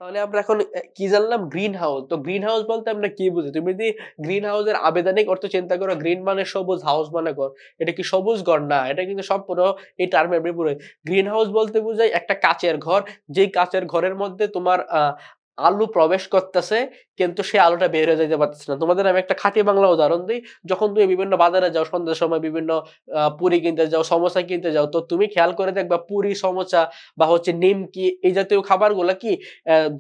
তাহলে আমরা এখন কি জানলাম? Green house. তো গ্রিন হাউস বলতে আমরা কি বুঝি? তুমি যদি গ্রিন হাউসের আবেদনিক অর্থ চিন্তা করো, গ্রিন মানে সবুজ, হাউস মানে ঘর। এটা কি সবুজ ঘর? না, এটা কিন্তু সম্পূর্ণ এই টার্মের বিপরীত। গ্রিন হাউস বলতে বোঝায় একটা কাঁচের ঘর, যেই কাঁচের ঘরের মধ্যে তোমার আলো প্রবেশ করতেছে, কিন্তু সে আলোটা বের হয়ে যাইতে পারতেছে না। তোমাদের আমি একটা খাঁটি বাংলা উদাহরণ দিই। যখন তুমি বিভিন্ন বাজারে যাও সন্ধ্যার সময়, বিভিন্ন পুরি কিনতে যাও, সমোসা কিনতে যাও, তো তুমি খেয়াল করে দেখবা পুরি, সমোসা বা হচ্ছে নিমকি এই জাতীয় খাবারগুলা কি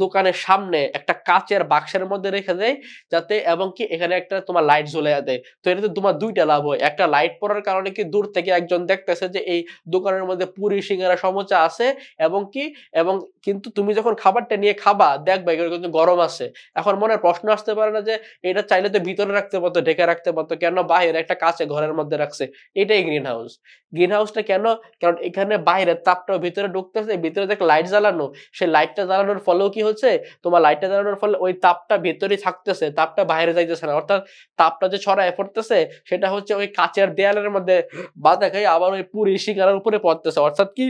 দোকানের সামনে একটা কাচের বাক্সের মধ্যে রেখে দেয়, যাতে এবং কি এখানে একটা তোমার লাইট জ্বলে দেয়। তো এটাতে তোমার দুইটা লাভ হয়। একটা, লাইট পড়ার কারণে কি দূর থেকে একজন দেখতেছে যে এই দোকানের মধ্যে পুরি, সিঙ্গারা, সমোসা আছে, এবং কি এবং কিন্তু তুমি যখন খাবারটা নিয়ে খাবা দেখবা এগুলো কিন্তু গরম আছে। এখন মনের প্রশ্ন আসতে পারে না যে এটা চাইলে তো ভিতরে রাখতে পারতো, ঢেকে রাখতে পারতো, কেন বাইরে একটা কাঁচে ঘরের মধ্যে রাখছে? এটাই গ্রিন হাউস। গ্রিন হাউসটা কেন? কারণ এখানে বাইরের তাপটাও ভিতরে ঢুকতেছে, ভিতরে যে লাইট জ্বালানো, সেই লাইটটা জ্বালানোর ফলেও কি হচ্ছে, তোমার লাইটটা জ্বালানোর ফলে ওই তাপটা ভেতরেই থাকতেছে, তাপটা বাইরে যাইতেছে না। অর্থাৎ তাপটা যে ছড়ায় পড়তেছে সেটা হচ্ছে ওই কাঁচের দেয়ালের মধ্যে বাধা খাই আবার ওই পুরি শিকারের উপরে পড়তেছে। অর্থাৎ কি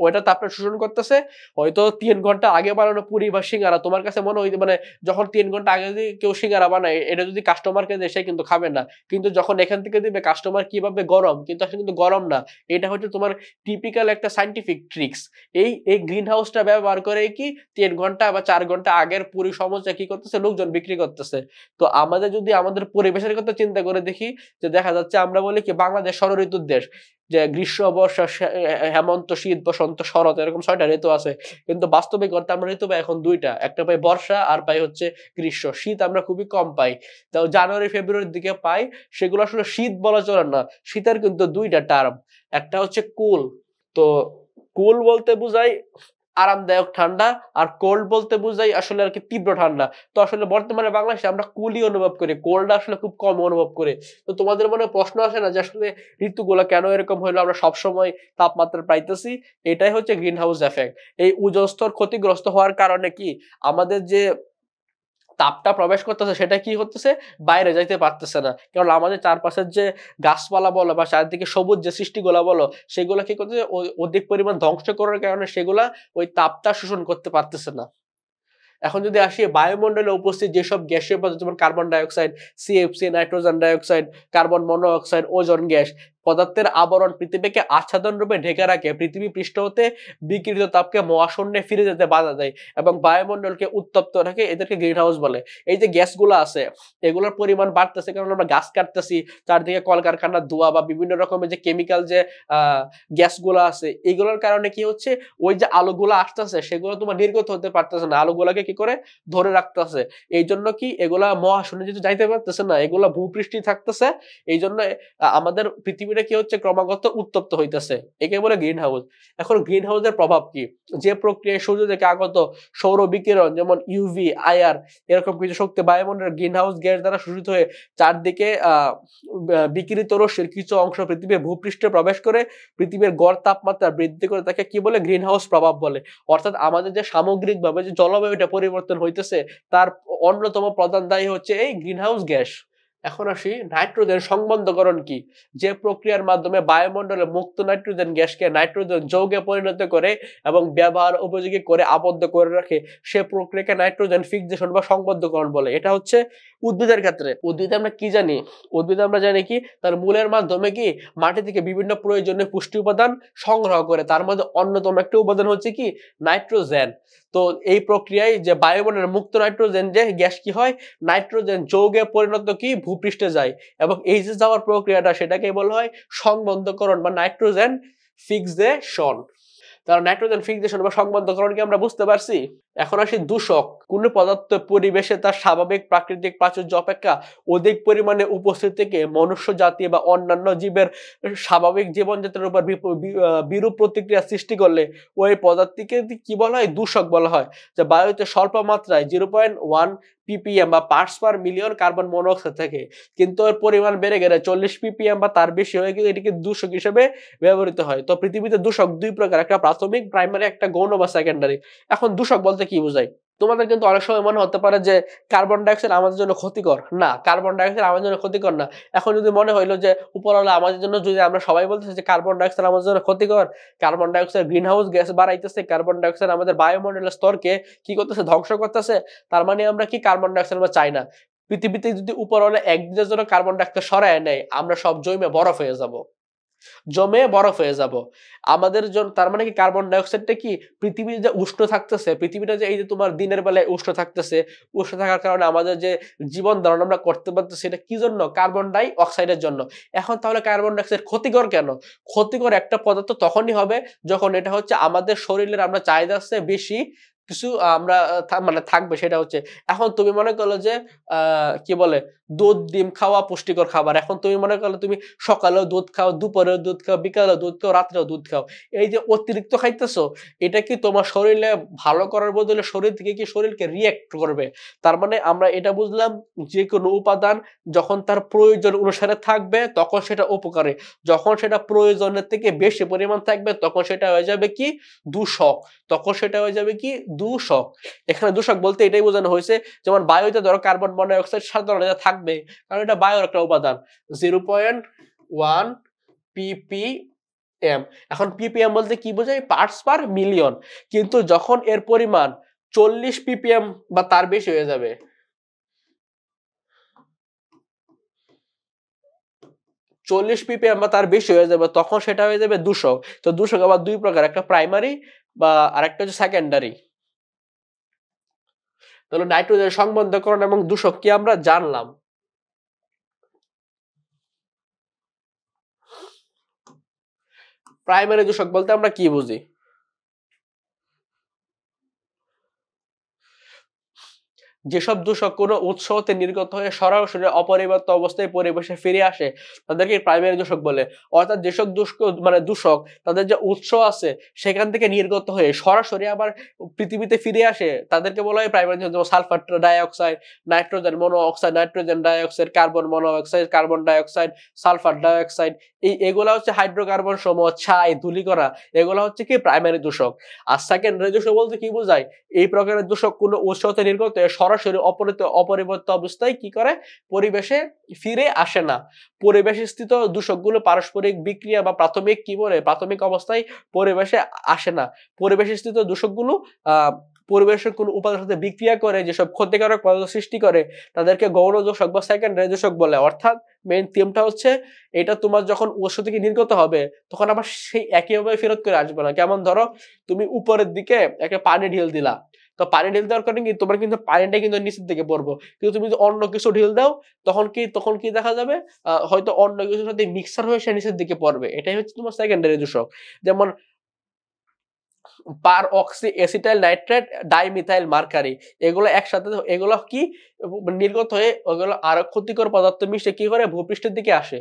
ওইটা তাপটা শোষণ করতেছে। হয়তো 3 ঘন্টা আগে বানানো পুরি বা সিঙ্গারা তোমার কাছে মনে হইতে, মানে যখন 3 ঘন্টা আগে যদি কেউ সিঙ্গারা বানায়, এটা যদি কাস্টমারকে দেয় সে কিন্তু খাবে না। কিন্তু যখন এখান থেকে দিবে কাস্টমার কিভাবে গরম, কিন্তু আসলে কিন্তু গরম না। এটা হচ্ছে তোমার টিপিক্যাল একটা সায়েন্টিফিক ট্রিক্স। এই গ্রিন হাউসটা ব্যবহার করে কি 3 ঘন্টা বা 4 ঘন্টা আগের পুরি সমস্যা কি করতেছে, লোকজন বিক্রি করতেছে। তো আমাদের যদি আমাদের পরিবেশের কথা চিন্তা করে দেখি, যে দেখা যাচ্ছে আমরা বলি কি বাংলাদেশ ষড়ঋতুর দেশ, যে গ্রীষ্ম, বর্ষা, হেমন্ত, শীত, বসন্ত, শরৎ, এরকম 6টা ঋতু আছে। কিন্তু বাস্তবিক অর্থে আমরা ঋতু পাই এখন 2টা, একটা পাই বর্ষা আর পাই হচ্ছে গ্রীষ্ম। শীত আমরা খুবই কম পাই, তাও জানুয়ারি ফেব্রুয়ারির দিকে পাই। সেগুলো আসলে শীত বলা চলে না। শীতের কিন্তু 2টা টার্ম, একটা হচ্ছে কুল। তো কুল বলতে বোঝায় আরামদায়ক ঠান্ডা, আর কোল্ড বলতে বোঝাই আসলে আর কি তীব্র ঠান্ডা। তো আসলে বর্তমানে বাংলাদেশে আমরা কুলই অনুভব করি, কোল্ড আসলে খুব কম অনুভব করি। তো তোমাদের মনে প্রশ্ন আসে না যে আসলে ঋতুগুলো কেন এরকম হইলো, আমরা সবসময় তাপমাত্রা পাইতেছি? এটাই হচ্ছে গ্রিন হাউস এফেক্ট। এই ওজোন স্তর ক্ষতিগ্রস্ত হওয়ার কারণে কি আমাদের যে তাপটা প্রবেশ করতেছে সেটা কি হতেছে, বাইরে যাইতে পারতেছে না। কারণ আমাদের চারপাশের যে গাছপালা বলো বা চারদিকে সবুজ যে সৃষ্টিগুলা বলো, সেগুলা কি করতেছে, অধিক পরিমাণ ধ্বংস করার কারণে সেগুলা ওই তাপটা শোষণ করতে পারতেছে না। এখন যদি আসি বায়ুমণ্ডলে উপস্থিত যেসব গ্যাসীয় পদার্থ, যেমন carbon dioxide, CFC, nitrogen dioxide, carbon monoxide, ozone gas, পদার্থের আবরণ পৃথিবীকে আচ্ছাদন রূপে ঢেকে রাখে, পৃথিবী পৃষ্ঠ হতে বিকিরিত তাপকে মহাশূন্যে ফিরে যেতে বাধা দেয় এবং বায়ুমণ্ডলকে উত্তপ্ত রাখে, এদেরকে গ্রিন হাউস বলে। এই যে গ্যাসগুলো আছে, এগুলোর পরিমাণ বাড়তেছে কারণ আমরা গাছ কাটতেছি, চারদিকে কলকারখানার ধোঁয়া বা বিভিন্ন রকমের যে কেমিক্যাল যে গ্যাসগুলো আছে, এগুলোর কারণে কি হচ্ছে, ওই যে আলোগুলো আসতেছে সেগুলো তোমার নির্গত হতে পারতেছে না, আলোগুলাকে কি করে ধরে রাখতেছে। এই জন্য কি এগুলা মহাশূন্যে যেহেতু যাইতে পারতেছে না, এগুলা ভূপৃষ্ঠে থাকতেছে। এই জন্য আমাদের পৃথিবীটা কি হচ্ছে, ক্রমাগত উত্তপ্ত হইতেছে। একে বলে গ্রিন হাউস। এখন গ্রিন হাউসের প্রভাব কি? যে প্রক্রিয়ায় সূর্য থেকে আগত সৌর বিকিরণ, যেমন ইউভি, আইআর, এরকম কিছু শক্তি বায়ুমণ্ডলের গ্রিন হাউস গ্যাস দ্বারা শোষিত হয়ে চারদিকে বিকিরিত রশ্মির কিছু অংশ পৃথিবীর ভূপৃষ্ঠে প্রবেশ করে পৃথিবীর গড় তাপমাত্রা বৃদ্ধি করে, তাকে কি বলে, গ্রিন হাউস প্রভাব বলে। অর্থাৎ আমাদের যে সামগ্রিকভাবে যে জলবায়ুটা পরিবর্তন হইতেছে, তার অন্যতম প্রধান দায়ী হচ্ছে এই গ্রিন হাউস গ্যাস। এখন আসি নাইট্রোজেন সংবন্ধকরণ কি? যে প্রক্রিয়ার মাধ্যমে বায়ুমণ্ডলে মুক্ত নাইট্রোজেন গ্যাসকে নাইট্রোজেন যৌগে পরিণত করে এবং ব্যবহার উপযোগী করে আবদ্ধ করে রাখে, সে প্রক্রিয়াকে নাইট্রোজেন ফিক্সেশন বা সংবদ্ধকরণ বলে। এটা হচ্ছে উদ্ভিদের ক্ষেত্রে। উদ্ভিদে আমরা কি জানি? উদ্ভিদে আমরা জানি কি, তার মূলের মাধ্যমে কি মাটি থেকে বিভিন্ন প্রয়োজনীয় পুষ্টি উপাদান সংগ্রহ করে। তার মধ্যে অন্যতম একটা উপাদান হচ্ছে কি, নাইট্রোজেন। তো এই প্রক্রিয়ায় যে বায়ুমণ্ডলের মুক্ত নাইট্রোজেন যে গ্যাস কি হয়, নাইট্রোজেন যৌগে পরিণত কি ভূপৃষ্ঠে যায়, এবং এই যে যাওয়ার প্রক্রিয়াটা সেটাকে বলা হয় সংবন্ধকরণ বা নাইট্রোজেন ফিক্সেশন। তার নাইট্রোজেন ফিক্সেশন বা সংবন্ধকরণ কি আমরা বুঝতে পারছি? এখন আসি দূষক। কোন পদার্থ পরিবেশে তার স্বাভাবিক প্রাকৃতিক প্রাচুর্য অপেক্ষা অধিক পরিমাণে উপস্থিত থেকে মনুষ্য জাতি বা অন্যান্য জীবের স্বাভাবিক জীবনযাত্রার উপর বিরূপ প্রতিক্রিয়া সৃষ্টি করলে ওই পদার্থকে কি বলা হয়, দূষক বলা হয়। যে বায়ুতে স্বল্প মাত্রায় 0.1 ppm বা parts per million carbon monoxide থাকে, কিন্তু এর পরিমাণ বেড়ে গেলে 40 ppm বা তার বেশি হয়ে গেলে এটিকে দূষক হিসেবে ব্যবহৃত হয়। তো পৃথিবীতে দূষক দুই প্রকার, একটা প্রাথমিক প্রাইমারি, একটা গৌণ বা সেকেন্ডারি। এখন দূষক বলতে কি বোঝায়? তোমাদের কিন্তু অনেক সময় মনে হতে পারে যে কার্বন ডাইঅক্সাইড আমাদের জন্য ক্ষতিকর। না, কার্বন ডাইঅক্সাইড আমাদের জন্য ক্ষতিকর না। এখন যদি মনে হইলো যে উপরওয়ালা আমাদের জন্য, যদি আমরা সবাই বলতেছি যে কার্বন ডাইঅক্সাইড আমাদের জন্য ক্ষতিকর, carbon dioxide greenhouse gas বাড়াইতেছে, কার্বন ডাইঅক্সাইড আমাদের বায়ুমণ্ডলের স্তরকে কি করতেছে, ধ্বংস করতেছে, তার মানে আমরা কি কার্বন ডাইঅক্সাইড আমরা চাই না। পৃথিবীতে যদি উপরওয়ালা একদিনের জন্য কার্বন ডাইঅক্সাইড সরায় নেয়, আমরা সব জমে বরফ হয়ে যাব, জমে বরফ হয়ে যাব আমাদের জন্য। তার মানে কি কার্বন ডাইঅক্সাইডটা কি পৃথিবী যে উষ্ণ থাকতেছে, পৃথিবীটা যে এই যে তোমার দিনের বেলায় উষ্ণ থাকতেছে, উষ্ণ থাকার কারণে আমাদের যে জীবন ধারণ আমরা করতে পারতেছি, এটা কি জন্য, কার্বন ডাই অক্সাইডের জন্য। এখন তাহলে কার্বন ডাইঅক্সাইড ক্ষতিকর কেন? ক্ষতিকর একটা পদার্থ তখনই হবে যখন এটা হচ্ছে আমাদের শরীরের আমরা চাহিদা আছে বেশি কিছু আমরা মানে থাকবে, সেটা হচ্ছে। এখন তুমি মনে করলো যে কি বলে দুধ ডিম খাওয়া পুষ্টিকর খাবার, এখন তুমি মনে করলো তুমি সকালেও দুধ খাও, দুপুরেও দুধ খাও, বিকালেও দুধ খাও, রাত্রেও দুধ খাও, এই যে অতিরিক্ত খাইতেছো, এটা কি তোমার শরীরে ভালো করার বদলে শরীর থেকে কি শরীরকে রিয়েক্ট করবে। তার মানে আমরা এটা বুঝলাম, যে কোনো উপাদান যখন তার প্রয়োজন অনুসারে থাকবে তখন সেটা উপকারী, যখন সেটা প্রয়োজনের থেকে বেশি পরিমাণ থাকবে তখন সেটা হয়ে যাবে কি দূষক, তখন সেটা হয়ে যাবে কি দূষক। এখানে দূষক বলতে এটাই বোঝানো হয়েছে, যেমন বায়ুতে ধরো কার্বন মনোক্সাইড সাধারণত থাকবে, কারণ এটা বায়ুর একটা উপাদান, 0.1 ppm। এখন ppm বলতে কি বোঝায়, পার্টস পার মিলিয়ন। কিন্তু যখন এর পরিমাণ 40 ppm বা তার বেশি হয়ে যাবে, 40 ppm বা তার বেশি হয়ে যাবে, তখন সেটা হয়ে যাবে দূষক। তো দূষক আবার দুই প্রকার, একটা প্রাইমারি বা আরেকটা হচ্ছে সেকেন্ডারি। তাহলে নাইট্রোজেন সংবন্ধকরণ এবং দূষক কি আমরা জানলাম। প্রাইমারি দূষক বলতে আমরা কি বুঝি? যেসব দূষক কোনো উৎস হতে নির্গত হয়ে সরাসরি অপরিবর্তিত অবস্থায় পরিবেশে ফিরে আসে তাদেরকে প্রাইমারি দূষক বলে। অর্থাৎ যেসব দূষক তাদের যে উৎস আছে সেখান থেকে নির্গত হয়ে সরাসরি আবার পৃথিবীতে ফিরে আসে তাদেরকে বলা হয় প্রাইমারি দূষক। যেমন sulphur dioxide, nitrogen monoxide, nitrogen dioxide, carbon monoxide, carbon dioxide, sulphur dioxide, এগুলা হচ্ছে হাইড্রোকার্বন সমূহ, ছাই, ধূলিকণা, এগুলা হচ্ছে কি প্রাইমারি দূষক। আর সেকেন্ডারি দূষক বলতে কি বোঝায়, এই প্রকারের দূষক কোনো উৎস হতে নির্গত হয়ে সরাসরি অপরিবর্তিত অবস্থায় কি করে, পরিবেশে ফিরে আসে না। পরিবেশে স্থিত দূষকগুলো পারস্পরিক বিক্রিয়া বা প্রাথমিক কি বলে, প্রাথমিক অবস্থায় পরিবেশে আসে না। পরিবেশে স্থিত দূষকগুলো পরিবেশের কোন উপাদানের সাথে বিক্রিয়া করে যেসব ক্ষতিকারক পদার্থ সৃষ্টি করে তাদেরকে গৌণ দূষক বা সেকেন্ডারি দূষক বলে। অর্থাৎ মেইন থিমটা হচ্ছে এটা, তোমার যখন উৎস থেকে নির্গত হবে তখন আবার সেই একইভাবে ফেরত করে আসবে না। কেমন ধরো তুমি উপরের দিকে একটা পানি ঢেল দিলা, তো পানি ঢেল দেওয়ার কারণে কি তোমার কিন্তু পানিটা কিন্তু নিচের দিকে পড়বো, কিন্তু তুমি যদি অন্য কিছু ঢেল দাও তখন কি দেখা যাবে, হয়তো অন্য কিছুর সাথে মিক্সার হয়ে সে নিচের দিকে পড়বে। এটাই হচ্ছে তোমার সেকেন্ডারি দূষক। যেমন peroxyacetyl nitrate, dimethyl mercury, এগুলো একসাথে, এগুলো কি নির্গত হয়ে ওগুলো আরো ক্ষতিকর পদার্থ মিশে কি করে ভূপৃষ্ঠের দিকে আসে।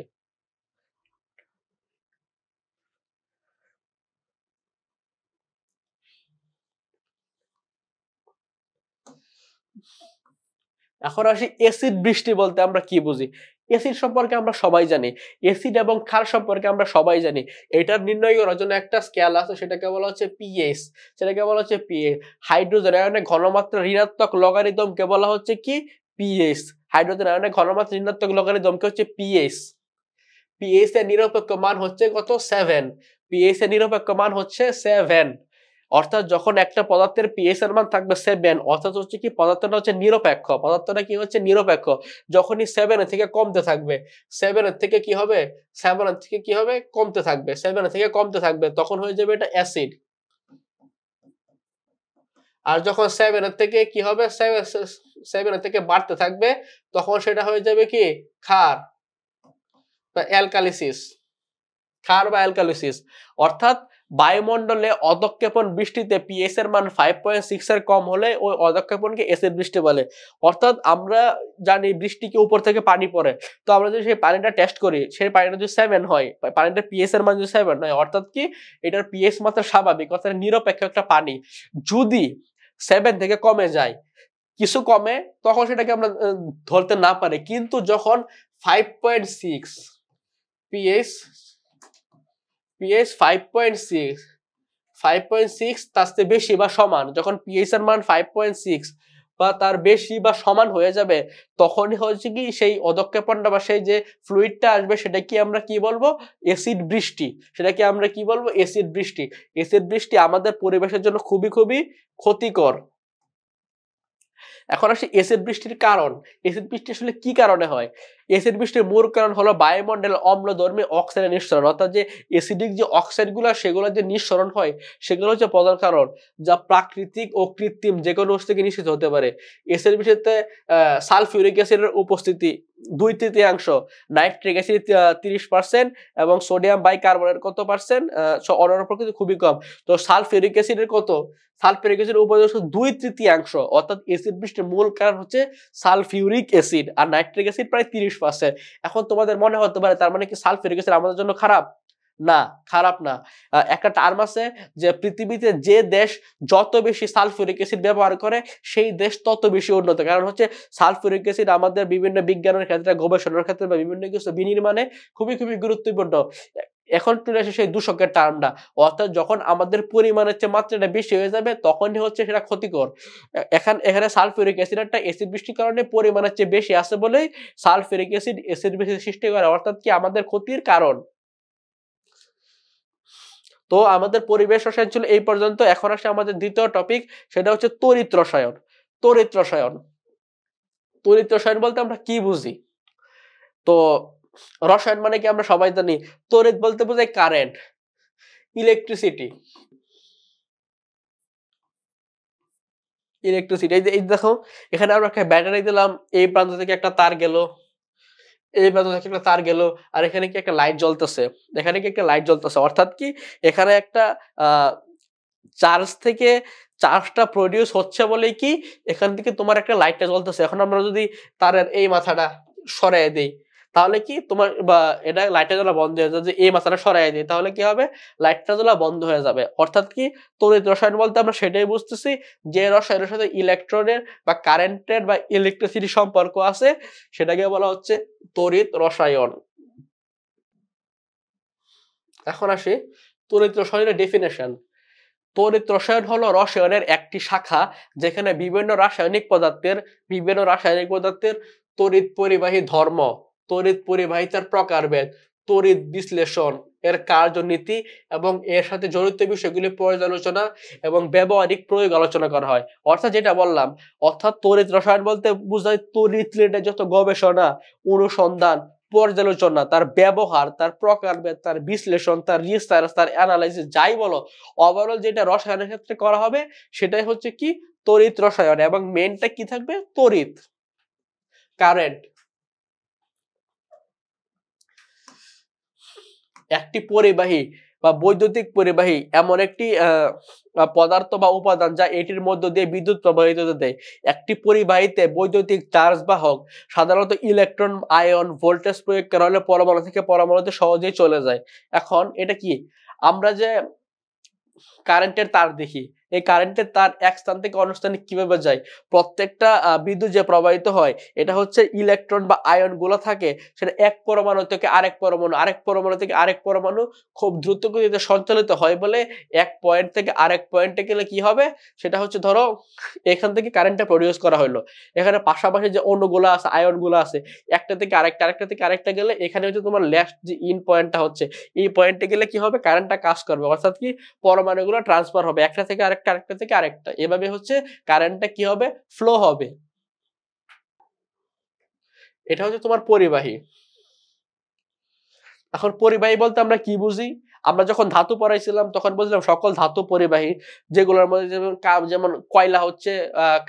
এখন আসি এসিড বৃষ্টি বলতে আমরা কি বুঝি। এসিড সম্পর্কে আমরা সবাই জানি, এসিড এবং ক্ষার সম্পর্কে আমরা সবাই জানি। এটা নির্ণয় করার জন্য একটা স্কেল আছে, সেটাকে বলা হচ্ছে পিএইচ, সেটাকে বলা হচ্ছে পিএইচ। হাইড্রোজেন আয়নের ঘনমাত্রা ঋণাত্মক লগারিদমকে বলা হচ্ছে কি পিএইচ। হাইড্রোজেন আয়নের ঘনমাত্রা ঋণাত্মক লগারিদমকে হচ্ছে পিএইচ। পিএইচ এর নিরপেক্ষ মান হচ্ছে কত, 7। পিএইচ এর নিরপেক্ষ মান হচ্ছে 7। অর্থাৎ যখন একটা পদার্থের পিএইচ এর মান থাকবে 7, অর্থাৎ হচ্ছে কি পদার্থটা হচ্ছে নিরপেক্ষ, পদার্থটা কি হচ্ছে নিরপেক্ষ। যখনই 7 এর থেকে কমতে থাকবে, 7 এর থেকে কি হবে, 7 এর থেকে কি হবে, কমতে থাকবে, 7 এর থেকে কমতে থাকবে, তখন হয়ে যাবে এটা অ্যাসিড। আর যখন 7 এর থেকে কি হবে, 7 এর থেকে বাড়তে থাকবে তখন সেটা হয়ে যাবে কি ক্ষার বা অ্যালকালিসিস, ক্ষার বা অ্যালকালিসিস। অর্থাৎ বায়ুমণ্ডলে অধঃক্ষেপণ বৃষ্টিতে পিএইচ এর মান 5.6 এর কম হলে ওই অধঃক্ষেপণকে অ্যাসিড বৃষ্টি বলে। অর্থাৎ আমরা জানি বৃষ্টিকে উপর থেকে পানি পড়ে, তো আমরা যদি সেই পানিটা টেস্ট করি, সেই পানিটা যদি 7 হয়, পানিটার পিএইচ এর মান যদি 7 হয়, অর্থাৎ কি এটার পিএইচ মাত্রা স্বাভাবিক, অর্থাৎ নিরপেক্ষ একটা পানি। যদি 7 থেকে কমে যায়, কিছু কমে, তখন সেটাকে আমরা ধরতে না পারি। কিন্তু যখন 5.6 পিএইচ 5.6 5.6 তার চেয়ে বেশি বা সমান, যখন পিএইচ এর মান 5.6 বা তার বেশি বা সমান হয়ে যাবে, তখনই হচ্ছে কি সেই অধঃক্ষেপণটা বা সেই যে ফ্লুইডটা আসবে সেটা কি আমরা কি বলবো, অ্যাসিড বৃষ্টি। সেটাকে আমরা কি বলবো, অ্যাসিড বৃষ্টি। অ্যাসিড বৃষ্টি আমাদের পরিবেশের জন্য খুবই খুবই ক্ষতিকর। এখন আসি এসিড বৃষ্টির কারণ। এসিড বৃষ্টি আসলে কি কারণে হয়? এসিড বৃষ্টির মূল কারণ হলো বায়ুমণ্ডলে অম্লধর্মী অক্সাইডের নিঃসরণ, অর্থাৎ যে এসিডিক যে অক্সাইডগুলো সেগুলো যে নিঃসরণ হয় সেগুলো হচ্ছে প্রধান কারণ, যা প্রাকৃতিক ও কৃত্রিম যে কোনো উৎস থেকে নিঃসৃত হতে পারে। এসিড বৃষ্টিতে সালফিউরিক অ্যাসিডের উপস্থিতি 2/3, নাইট্রিক অ্যাসিড 30% এবং সোডিয়াম বাইকার্বনেট কত পার্সেন্ট, অন্যান্য প্রকৃতি খুবই কম। তো সালফিউরিক অ্যাসিডের কত, সালফিউরিক অ্যাসিডের উপস্থিতি 2/3, অর্থাৎ এসিড বৃষ্টির মূল কারণ হচ্ছে সালফিউরিক অ্যাসিড, আর নাইট্রিক অ্যাসিড প্রায় 30%। এখন তোমাদের মনে হতে পারে তার মানে কি সালফিউরিক অ্যাসিড আমাদের জন্য খারাপ? না, খারাপ না। একটা টার্ম আছে যে পৃথিবীতে যে দেশ যত বেশি সালফিউরিক অ্যাসিড ব্যবহার করে সেই দেশ তত বেশি উন্নত। কারণ হচ্ছে সালফিউরিক অ্যাসিড আমাদের বিভিন্ন বিজ্ঞানের ক্ষেত্রে, গবেষণার ক্ষেত্রে বা বিভিন্ন কিছু বিনির্মাণে খুবই খুবই গুরুত্বপূর্ণ। এখন চলে আসে সেই দূষকের টার্মটা, অর্থাৎ যখন আমাদের পরিমাণের চেয়ে মাত্রাটা বেশি হয়ে যাবে তখনই হচ্ছে সেটা ক্ষতিকর। এখানে সালফিউরিক অ্যাসিডটা অ্যাসিড বৃষ্টির কারণে পরিমাণের চেয়ে বেশি আছে বলেই সালফিউরিক অ্যাসিড অ্যাসিড বৃষ্টি সৃষ্টি করে, অর্থাৎ কি আমাদের ক্ষতির কারণ। তো আমাদের পরিবেশ রসায়ন ছিল এই পর্যন্ত। এখন আসে আমাদের দ্বিতীয় টপিক, সেটা হচ্ছে তড়িৎ রসায়ন। তড়িৎ রসায়ন, তড়িৎ রসায়ন বলতে আমরা কি বুঝি? তো রসায়ন মানে কি আমরা সবাই জানি, তড়িৎ বলতে বোঝায় কারেন্ট, ইলেকট্রিসিটি। ইলেকট্রিসিটি এই দেখো, এখানে আমরা একটা ব্যাটারি দিলাম, এই প্রান্ত থেকে একটা তার গেল, এই প্রান্ত থেকে একটা তার গেল, আর এখানে কি একটা লাইট জ্বলতেছে, এখানে কি একটা লাইট জ্বলতেছে, অর্থাৎ কি এখানে একটা চার্জ থেকে চার্জটা প্রডিউস হচ্ছে বলেই কি এখান থেকে তোমার একটা লাইটটা জ্বলতেছে। এখন আমরা যদি তারের এই মাথাটা সরাই দেই তাহলে কি তোমার বা এটা লাইটটা জ্বলা বন্ধ হয়ে যাবে। এই মাথাটা সরাই দিই তাহলে কি হবে, লাইটটা জ্বলা বন্ধ হয়ে যাবে। অর্থাৎ কি তড়িৎ রসায়ন বলতে আমরা সেটাই বুঝতেছি যে রসায়নের সাথে ইলেকট্রনের বা কারেন্টের বা ইলেকট্রিসিটি সম্পর্ক আছে, সেটাকে বলা হচ্ছে তড়িৎ রসায়ন। এখন আসি তড়িৎ রসায়নের ডেফিনেশন। তড়িৎ রসায়ন হলো রসায়নের একটি শাখা যেখানে বিভিন্ন রাসায়নিক পদার্থের তড়িৎ পরিবাহী ধর্ম, তড়িৎ পরিবাহিতার প্রকারভেদ, তড়িৎ বিশ্লেষণ, এর কার্যনীতি এবং এর সাথে জড়িত বিষয়গুলি পর্যালোচনা এবং ব্যবহারিক প্রয়োগ আলোচনা করা হয়। অর্থাৎ যেটা বললাম, অর্থাৎ তড়িৎ রসায়ন বলতে বোঝায় তড়িৎ রিলেটেড যত গবেষণা, অনুসন্ধান, পর্যালোচনা, তার ব্যবহার, তার প্রকারভেদ, তার বিশ্লেষণ, তার রিসার্চ, তার অ্যানালাইসিস, যাই বলো, ওভারঅল যেটা রসায়নের ক্ষেত্রে করা হবে সেটাই হচ্ছে কি তড়িৎ রসায়ন। এবং মেইনটা কি থাকবে, তড়িৎ, কারেন্ট। একটি পরিবাহী বা বৈদ্যুতিক পরিবাহী এমন একটি পদার্থ বা উপাদান যা এটির মধ্য দিয়ে বিদ্যুৎ প্রবাহিত দেয়। একটি পরিবাহীতে বৈদ্যুতিক চার্জ বাহক সাধারণত ইলেকট্রন, আয়ন, ভোল্টেজ প্রয়োগ করা হলে পরমাণু থেকে পরমাণুতে সহজেই চলে যায়। এখন এটা কি, আমরা যে কারেন্টের তার দেখি, এই কারেন্টের তার এক স্থান থেকে অন্য স্থানে কিভাবে যায়, প্রত্যেকটা বিদ্যুৎ যে প্রবাহিত হয় এটা হচ্ছে ইলেকট্রন বা আয়ন গুলো থাকে, সেটা এক পরমাণু থেকে আরেক পরমাণু, আরেক পরমাণু থেকে আরেক পরমাণু খুব দ্রুত গতিতে সঞ্চালিত হয় বলে এক পয়েন্ট থেকে আরেক পয়েন্টে গেলে কি হবে, সেটা হচ্ছে ধরো এখান থেকে কারেন্টটা প্রডিউস করা হলো, এখানে পাশাপাশি যে অণুগুলো আছে, আয়ন গুলো আছে, একটা থেকে আরেকটা, আরেকটা থেকে আরেকটা গেলে এখানে হচ্ছে তোমার লাস্ট যে ইন পয়েন্টটা হচ্ছে, এই পয়েন্টে গেলে কি হবে, কারেন্টটা কাজ করবে, অর্থাৎ কি পরমাণুগুলো ট্রান্সফার হবে একটা থেকে আরেকটা, আরেকটা থেকে আরেকটা, এভাবে হচ্ছে কারেন্টটা কি হবে, ফ্লো হবে। এটা হচ্ছে তোমার পরিবাহী। এখন পরিবাহী বলতে আমরা কি বুঝি, আমরা যখন ধাতু পড়াইছিলাম তখন বুঝলাম সকল ধাতু পরিবাহী, যেগুলোর মধ্যে যেমন কয়লা হচ্ছে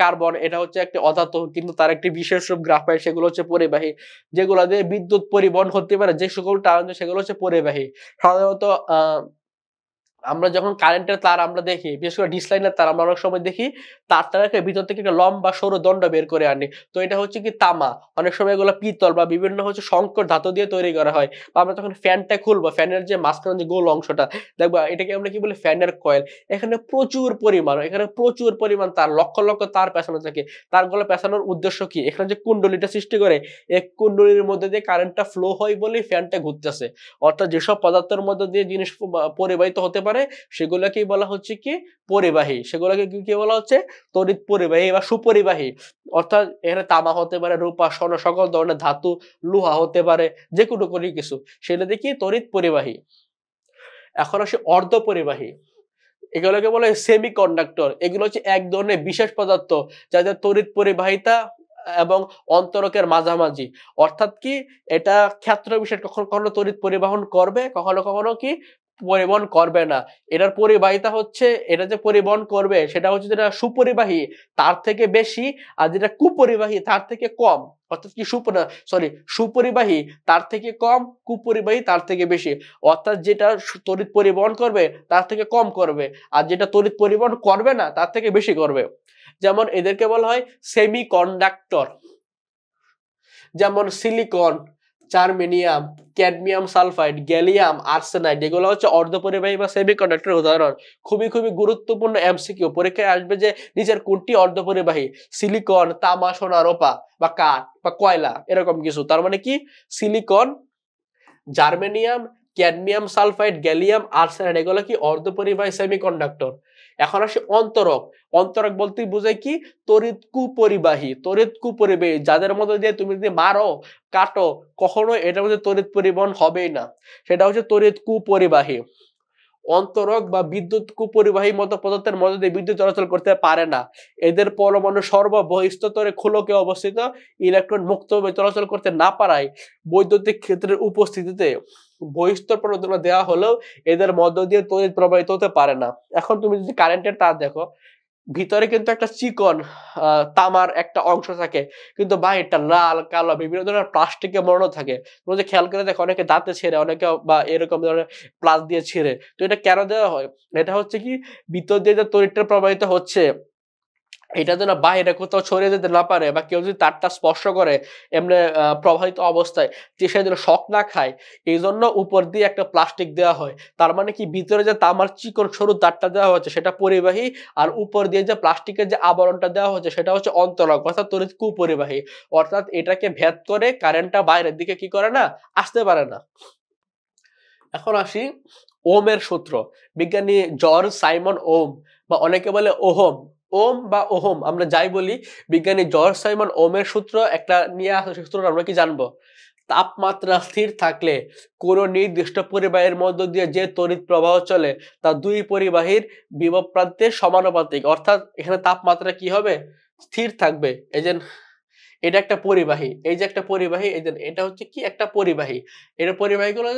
কার্বন, এটা হচ্ছে একটি অধাতু কিন্তু তার একটি বিশেষ রূপ গ্রাফাইট, সেগুলো হচ্ছে পরিবাহী। যেগুলো দিয়ে বিদ্যুৎ পরিবহন হতে পারে যে সকল টার্ন, সেগুলো হচ্ছে পরিবাহী। সাধারণত আমরা যখন কারেন্টের তার আমরা দেখি, বিশেষ করে ডিসলাইনের তার আমরা অনেক সময় দেখি তারটাকে ভিতর থেকে একটা লম্বা সরু দণ্ড বের করে আনি, তো এটা হচ্ছে কি তামা, অনেক সময় এগুলো পিতল বা বিভিন্ন হচ্ছে সংকর ধাতু দিয়ে তৈরি করা হয়। বা আমরা যখন ফ্যানটা খুলবো, ফ্যানের যে মাঝখানে যে গোল অংশটা দেখবো, এটাকে আমরা কি বলি, ফ্যানের কয়েল। এখানে প্রচুর পরিমাণ তার, লক্ষ লক্ষ তার পেছানো থাকে। তারগুলো পেছানোর উদ্দেশ্য কি, এখানে যে কুণ্ডলীটা সৃষ্টি করে, এক কুণ্ডলীর মধ্যে দিয়ে কারেন্টটা ফ্লো হয় বলেই ফ্যানটা ঘুরতেছে। অর্থাৎ যেসব পদার্থের মধ্যে দিয়ে জিনিস পরিবাহিত হতে পারে পারে সেগুলোকেই বলা হচ্ছে কি পরিবাহী, সেগুলোকে কি বলা হচ্ছে তড়িৎ পরিবাহী বা সুপরিবাহী। অর্থাৎ এখানে তামা হতে পারে, রূপা, স্বর্ণ, সকল ধরনের ধাতু, লোহা হতে পারে, যে কোনো কিছু, সেটা দেখি তড়িৎ পরিবাহী। এখন আসি অর্ধ পরিবাহী, এগুলোকে বলে সেমি কন্ডাক্টর। এগুলো হচ্ছে এক ধরনের বিশেষ পদার্থ যাদের তড়িৎ পরিবাহিতা এবং অন্তরকের মাঝামাঝি। অর্থাৎ কি এটা ক্ষেত্র বিশেষ কখনো কখনো তড়িৎ পরিবহন করবে, কখনো কখনো কি পরিবহন করবে না। এটার পরিবাহিতা হচ্ছে, এটা যে পরিবহন করবে সেটা হচ্ছে যেটা সুপরিবাহী তার থেকে বেশি, আর যেটা কুপরিবাহী তার থেকে কম। অর্থাৎ কি সুপরিবাহী তার থেকে কম, কুপরিবাহী তার থেকে বেশি। অর্থাৎ যেটা তড়িৎ পরিবহন করবে তার থেকে কম করবে, আর যেটা তড়িৎ পরিবহন করবে না তার থেকে বেশি করবে। যেমন এদেরকে বলা হয় সেমি কন্ডাক্টর, যেমন silicon, germanium, cadmium sulphide, gallium arsenide, এগুলো হচ্ছে অর্ধপরিবাহী বা সেমিকন্ডাক্টর উদাহরণ। খুবই গুরুত্বপূর্ণ এমসিকিউ, পরীক্ষায় আসবে যে নিচের কোনটি অর্ধপরিবাহী? সিলিকন, তামা, সোনা, রূপা বা কাঠ বা কয়লা, এরকম কিছু। তার মানে কি silicon, germanium, cadmium sulphide, gallium arsenide, এগুলো কি অর্ধপরিবাহী সেমিকন্ডাক্টর। এখন আসে অন্তরক। অন্তরক বলতে বোঝায় কি তড়িৎ কুপরিবাহী, যাদের মধ্যে দিয়ে তুমি যদি মারো, কাটো, কখনো এটার মধ্যে তড়িৎ পরিবহন হবেই না, সেটা হচ্ছে তড়িৎ কুপরিবাহী। অন্তরক বা বিদ্যুৎ কুপরিবাহী মতো পদার্থের মধ্যে দিয়ে বিদ্যুৎ চলাচল করতে পারে না। এদের পরমাণু সর্ববহিঃস্তরে খোলকে অবস্থিত, ইলেকট্রন মুক্তভাবে চলাচল করতে না পারায় বৈদ্যুতিক ক্ষেত্রের উপস্থিতিতে বহিঃস্তর প্রণোদনা দেওয়া হলেও এদের মধ্য দিয়ে তড়িৎ প্রবাহিত হতে পারে না। এখন তুমি যদি কারেন্টের তার দেখো, ভিতরে কিন্তু একটা চিকন তামার একটা অংশ থাকে, কিন্তু বাহিরটা লাল, কালো, বিভিন্ন ধরনের প্লাস্টিকে মোড়ানো থাকে। তুমি যে খেয়াল করে দেখো, অনেকে দাঁতে ছেড়ে, অনেকে বা এরকম ধরনের প্লাস দিয়ে ছিঁড়ে। তো এটা কেন দেওয়া হয়? এটা হচ্ছে কি ভিতর দিয়ে যে তড়িৎটা প্রবাহিত হচ্ছে, এটা যেন বাইরে কোথাও ছড়িয়ে যেতে না পারে, বা কেউ যদি তারটা স্পর্শ করে এমনি প্রবাহিত অবস্থায়, যে সে যেন শক না খায়, এই জন্য উপর দিয়ে একটা প্লাস্টিক দেওয়া হয়। তার মানে কি ভিতরে যে তামার চিকন সরু তারটা দেওয়া হচ্ছে সেটা পরিবাহী, আর উপর দিয়ে যে প্লাস্টিকের যে আবরণটা দেওয়া হচ্ছে সেটা হচ্ছে অন্তরক, অর্থাৎ তড়িৎ কুপরিবাহী। অর্থাৎ এটাকে ভেদ করে কারেন্টটা বাইরের দিকে কি করে না, আসতে পারে না। এখন আসি ওমের সূত্র। বিজ্ঞানী জর্জ সাইমন ওম, বা অনেকে বলে ওহম, ওম বা ওহম, আমরা যাই বলি, বিজ্ঞানী জর্জ সাইমন ওমের সূত্র একটা নিয়ে আসা সূত্র আমরা কি জানবো? তাপমাত্রা স্থির থাকলে কোন নির্দিষ্ট পরিবাহীর মধ্য দিয়ে যে তড়িৎ প্রবাহ চলে তা দুই পরিবাহীর বিভব প্রান্তের সমানুপাতিক। অর্থাৎ এখানে তাপমাত্রা কি হবে? স্থির থাকবে। এই যে এটা একটা পরিবাহী, এই যে একটা পরিবাহী, এই যে এটা হচ্ছে কি একটা পরিবাহী। এটা পরিবাহীগুলো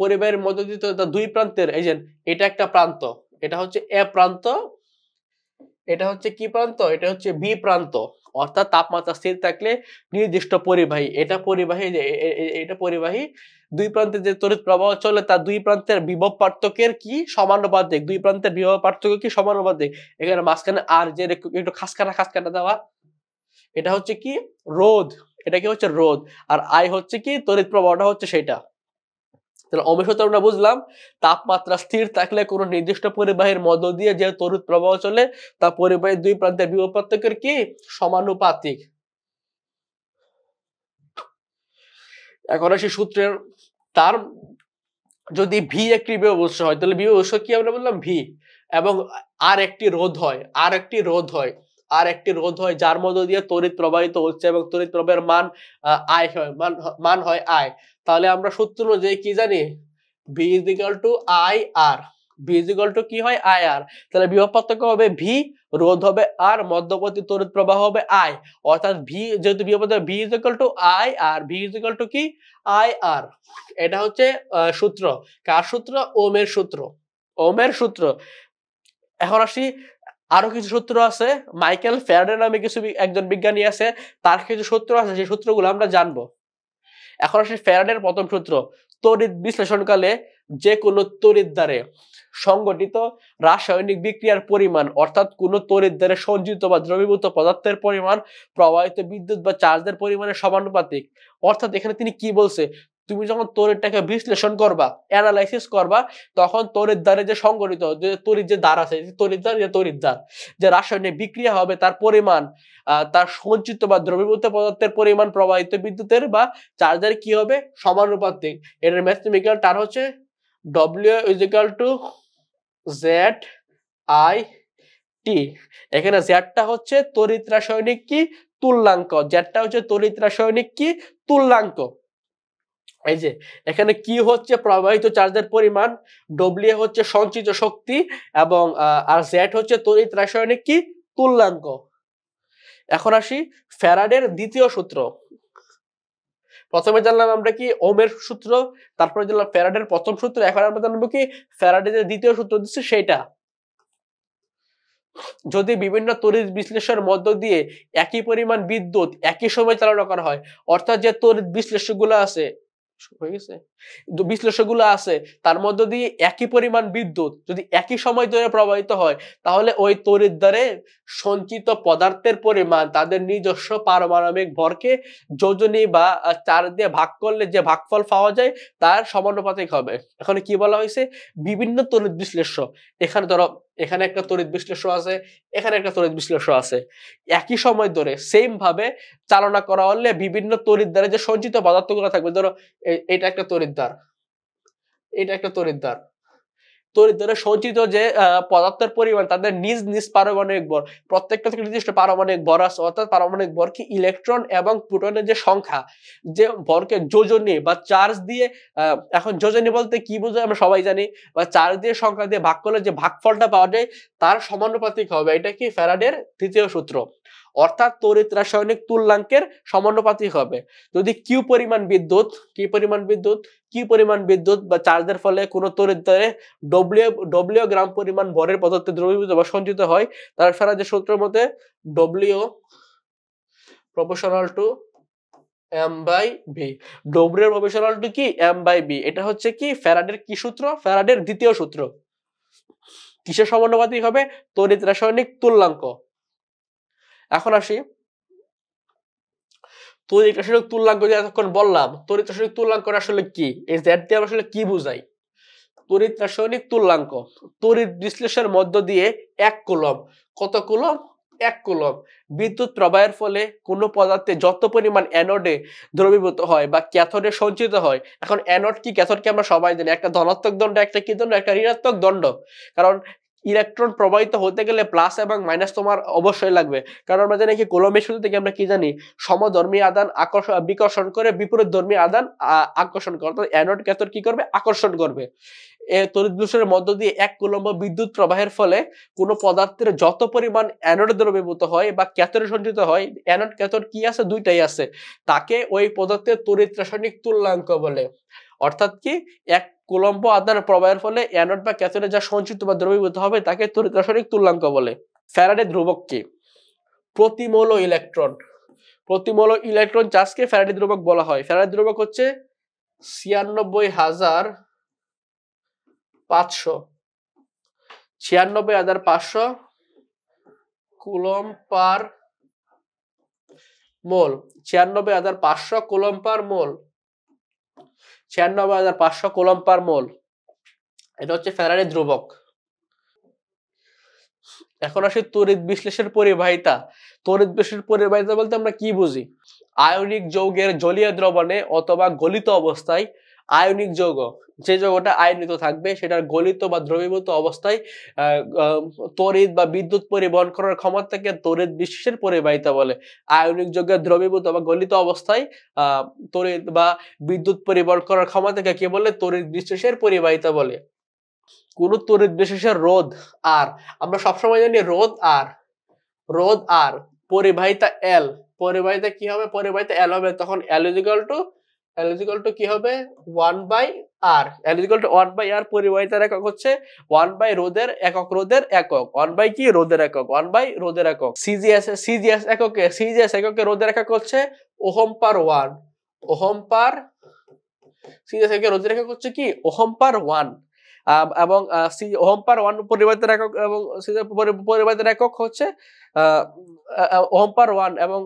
পরিবাহীর মধ্য দিয়ে দুই প্রান্তের, এই যে এটা একটা প্রান্ত, এটা হচ্ছে এ প্রান্ত, এটা হচ্ছে কি প্রান্ত? এটা হচ্ছে বি প্রান্ত। অর্থাৎ তাপমাত্রা স্থির থাকলে নির্দিষ্ট পরিবাহী, এটা পরিবাহী, এটা পরিবাহী, দুই প্রান্তে যে তড়িৎ প্রবাহ চলে তার দুই প্রান্তের বিভব পার্থক্যের কি সমানুপাতিক, দুই প্রান্তের বিভব পার্থক্য কি সমানুপাতিক। এখানে মাঝখানে আর যে একটু খাসকাটা দেওয়া, এটা হচ্ছে কি রোধ, এটা কি হচ্ছে রোধ, আর আই হচ্ছে কি তড়িৎ প্রবাহটা হচ্ছে সেটা। তাহলে ওহমের সূত্র আমরা বুঝলাম, তাপমাত্রা স্থির থাকলে কোন নির্দিষ্ট পরিবাহীর মধ্য দিয়ে যে তড়িৎ প্রবাহ চলে তা পরিবাহীর দুই প্রান্তের বিভব পার্থক্যের কি সমানুপাতিক। এখন আসি সূত্রের তার, যদি ভি একটি বিভব উৎস হয় তাহলে বিভব উৎস কি আমরা বললাম ভি, এবং আর একটি রোধ হয়, যার মধ্য দিয়ে তড়িৎ প্রবাহিত হচ্ছে এবং তড়িৎ প্রবাহের মান আই হয়, মান হয় আই। তাহলে আমরা সূত্র অনুযায়ী কি জানি? V is equal to I R, V is equal to কি হয় আই আর। তাহলে বিভব পার্থক্য হবে ভি, রোধ হবে আর, মধ্যবর্তী তড়িৎ প্রবাহ হবে আই। অর্থাৎ ভি যেহেতু বিভব পার্থক্য, V is equal to I R, V is equal to কি আই আর। এটা হচ্ছে সূত্র, কার সূত্র? ওহমের সূত্র, ওহমের সূত্র। এখন আসি আরো কিছু সূত্র আছে, মাইকেল ফ্যারাডে নামে একজন বিজ্ঞানী আছে, তার কিছু সূত্র আছে, সেই সূত্রগুলো আমরা জানবো। এখন আসি ফ্যারাডের প্রথম সূত্র। তড়িৎ বিশ্লেষণকালে যে কোনো তড়িৎ দ্বারে সংঘটিত রাসায়নিক বিক্রিয়ার পরিমাণ, অর্থাৎ কোন তড়িৎ দ্বারে সঞ্চিত বা দ্রবীভূত পদার্থের পরিমাণ প্রবাহিত বিদ্যুৎ বা চার্জের পরিমাণের সমানুপাতিক। অর্থাৎ এখানে তিনি কি বলছে, তুমি যখন তড়িৎটাকে বিশ্লেষণ করবা, অ্যানালাইসিস করবা, তখন তড়িৎ দ্বারে যে সংঘটিত যে তড়িৎ যে দ্বার আছে, তড়িৎ দ্বার যে রাসায়নিক বিক্রিয়া হবে তার পরিমাণ, তার সঞ্চিত বা দ্রবীভূত পদার্থের পরিমাণ প্রবাহিত বিদ্যুতের বা চার্জের কি হবে সমানুপাতিক। এর ম্যাথমেটিক্যাল টার্ম হচ্ছে W is equal to Z I T. এখানে জেডটা হচ্ছে তড়িৎ রাসায়নিক কি তুল্যাঙ্ক, জেডটা হচ্ছে তড়িৎ রাসায়নিক কি তুল্যাঙ্ক। এই যে এখানে কি হচ্ছে প্রবাহিত চার্জের পরিমাণ, ডব্লিউ হচ্ছে সঞ্চিত শক্তি, এবং আর জেড হচ্ছে তড়িৎ রাসায়নিক কি তুল্যাঙ্ক। এখন আসি ফ্যারাডের দ্বিতীয় সূত্র। প্রথমে জানলাম আমরা কি ওহমের সূত্র, তারপরে জানলাম ফ্যারাডের প্রথম সূত্র, এখন আমরা জানবো কি ফ্যারাডের যে দ্বিতীয় সূত্র দিচ্ছে সেইটা। যদি বিভিন্ন তড়িৎ বিশ্লেষণের মধ্য দিয়ে একই পরিমাণ বিদ্যুৎ একই সময় চালনা করা হয়, অর্থাৎ যে তড়িৎ বিশ্লেষকগুলো আছে হয়ে গেছে, বিশ্লেষকগুলো আছে তার মধ্য দিয়ে একই পরিমাণ বিদ্যুৎ যদি একই সময় ধরে প্রবাহিত হয়, তাহলে ওই তড়িৎ দ্বারে সঞ্চিত পদার্থের পরিমাণ তাদের নিজস্ব পারমাণবিক ভরকে যোজনী বা 4 দিয়ে ভাগ করলে যে ভাগফল পাওয়া যায় তার সমানুপাতিক হবে। এখন কি বলা হয়েছে, বিভিন্ন তড়িৎ বিশ্লেষ্য, এখানে ধরো এখানে একটা তড়িৎ বিশ্লেষ্য আছে, এখানে একটা তড়িৎ বিশ্লেষ্য আছে, একই সময় ধরে সেম ভাবে চালনা করা হলে বিভিন্ন তড়িৎ দ্বারে যে সঞ্চিত পদার্থগুলো থাকবে, ধরো এটা একটা তড়িৎদ্বার, এটা একটা তড়িৎদ্বার, তড়িৎদ্বারে সঞ্চিত যে পদার্থের পরিমাণ তাদের নিজ নিজ পারমাণবিক ভর, প্রত্যেকটা থেকে নির্দিষ্ট পারমাণবিক ভর আছে, অর্থাৎ পারমাণবিক ভর কি ইলেকট্রন এবং প্রোটনের যে সংখ্যা, যে ভরকে যোজনী বা চার্জ দিয়ে, এখন যোজনী বলতে কি বোঝায় আমরা সবাই জানি, বা চার্জ দিয়ে সংখ্যা দিয়ে ভাগ করলে যে ভাগফলটা পাওয়া যায় তার সমানুপাতিক হবে। এটা কি ফ্যারাডের তৃতীয় সূত্র, অর্থাৎ তড়িৎ রাসায়নিক তুল্যাঙ্কের সমানুপাতিক হবে। যদি কিউ পরিমাণ বিদ্যুৎ, কি পরিমাণ বিদ্যুৎ, কি পরিমাণ বিদ্যুৎ বা চার্জের ফলে কোনো তড়িৎদ্বারে ডব্লিউ গ্রাম পরিমাণ ভরের পদার্থে দ্রবীভূত বা সঞ্চিত হয়, তার ফ্যারাডের সূত্রের মধ্যে W proportional to M by V, W proportional to কি এম বাই ভি। এটা হচ্ছে কি ফ্যারাডের কি সূত্র, ফ্যারাডের দ্বিতীয় সূত্র। কিসের সমানুপাতিক হবে, তড়িৎ রাসায়নিক তুল্যাঙ্ক। এখন আসি তড়িৎ রাসায়নিক তুল্যাঙ্ক, যে এতক্ষণ বললাম তড়িৎ রাসায়নিক তুল্যাঙ্ক আসলে কি, এই জেড দিয়ে আসলে কি বোঝাই। তড়িৎ রাসায়নিক তুল্যাঙ্ক, তড়িৎ বিশ্লেষণের মধ্য দিয়ে 1 কুলম্ব, কত কুলম্ব, 1 কুলম্ব বিদ্যুৎ প্রবাহের ফলে কোনো পদার্থে যত পরিমাণ অ্যানোডে দ্রবীভূত হয় বা ক্যাথোডে সঞ্চিত হয়। এখন অ্যানোড কি ক্যাথোড কি আমরা সবাই জানি, একটা ধনাত্মক দণ্ড, একটা কি দণ্ড, একটা ঋণাত্মক দণ্ড। কারণ ইলেকট্রন প্রবাহিত হতে গেলে প্লাস এবং মাইনাস তোমার অবশ্যই লাগবে, কারণ আমরা জানি কি কুলম্বের সূত্র থেকে আমরা কি জানি, সমধর্মী আদান বিকর্ষণ করে বিপরীত ধর্মী আদান আকর্ষণ করে, অর্থাৎ অ্যানোড ক্যাথোড কি করবে, আকর্ষণ করবে। তড়িৎ বিশ্লেষণের মধ্য দিয়ে 1 কুলম্ব বিদ্যুৎ প্রবাহের ফলে কোনো পদার্থের যত পরিমাণ অ্যানোডে দ্রবীভূত হয় বা ক্যাথোডে সঞ্চিত হয়, অ্যানোড ক্যাথোড কি আছে, দুইটাই আছে, তাকে ওই পদার্থের তড়িৎ রাসায়নিক তুল্যাঙ্ক বলে। অর্থাৎ কি 1 কুলম্ব আদান প্রবাহের ফলে অ্যানোড বা ক্যাথোডে যা সঞ্চিত বা দ্রবীভূত হবে তাকে তড়িৎ রাসায়নিক তুল্যাঙ্ক বলে। ফ্যারাডে ধ্রুবক কি, প্রতি মৌল ইলেকট্রন, প্রতি মৌল ইলেকট্রন চার্জকে ফ্যারাডে ধ্রুবক বলা হয়। ফ্যারাডে ধ্রুবক হচ্ছে 96,500 96,500 কুলম্ব পার মোল, 96,500 কুলম্ব পার মোল, 96,500 কুলম্ব পার মোল, এটা হচ্ছে ফ্যারাডে ধ্রুবক। এখন আসি তড়িৎ বিশ্লেষণের পরিবাহিতা। তড়িৎ বিশ্লেষণের পরিবাহিতা বলতে আমরা কি বুঝি, আয়নিক যৌগের জলীয় দ্রবণে অথবা গলিত অবস্থায়, আয়নিক যৌগ যে যৌগটা আয়নিত থাকবে সেটার গলিত বা দ্রবীভূত অবস্থায় তড়িৎ বা বিদ্যুৎ পরিবহন করার ক্ষমতাকে তড়িৎ বিশ্লেষণের পরিবাহিতা বলে। আয়নিক যৌগের দ্রবীভূত বা গলিত অবস্থায় তড়িৎ বা বিদ্যুৎ পরিবহন করার ক্ষমতাকে কি বলে, তড়িৎ বিশ্লেষণের পরিবাহিতা বলে। কোন তড়িৎ বিশ্লেষণের রোধ আর, আমরা সবসময় জানি রোধ আর, রোধ আর পরিবাহিতা এল, পরিবাহিতা কি হবে, পরিবাহিতা এল হবে, তখন এল ইকুয়াল টু কি হবে 1/r, L equal to 1/r, পরিবাহিতার একক হচ্ছে 1/, রোধের একক, রোধের একক 1/, কি রোধের একক 1/, রোধের একক। সিজিএস এককে রোধের একক হচ্ছে ওহম পার 1, ওহম পার, সিজিএস এককে রোধের একক হচ্ছে কি ওহম পার 1, এবং ওহম পার 1 পরিবাহিতার একক, এবং পরিবাহিতার একক হচ্ছে ওহম পার 1, এবং